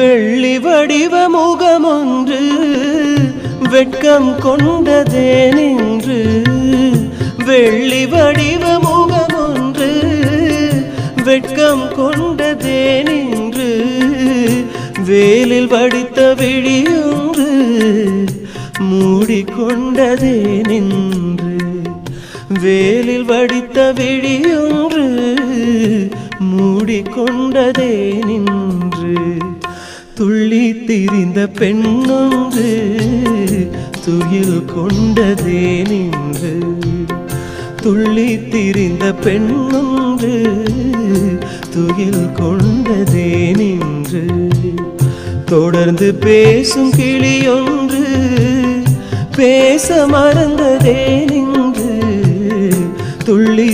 வெள்ளி வடிவ முகமொன்று வெட்கம் கொண்டதே நின்று வெள்ளி வடிவ முகமொன்று வெட்கம் கொண்டதே நின்று வேலில் வடித்த விழியொன்று மூடிக்கொண்டதே நின்று வேலில் வடித்த விழியொன்று மூடிக்கொண்டதே நின்று துள்ளி திரிந்த பெண்ணொன்று துயில் கொண்டதே நின்று துள்ளி திரிந்த பெண்ணொன்று துயில் கொண்டதே நின்று தொடர்ந்து பேசும் கிளியொன்று பேச மறந்ததே நின்று துள்ளி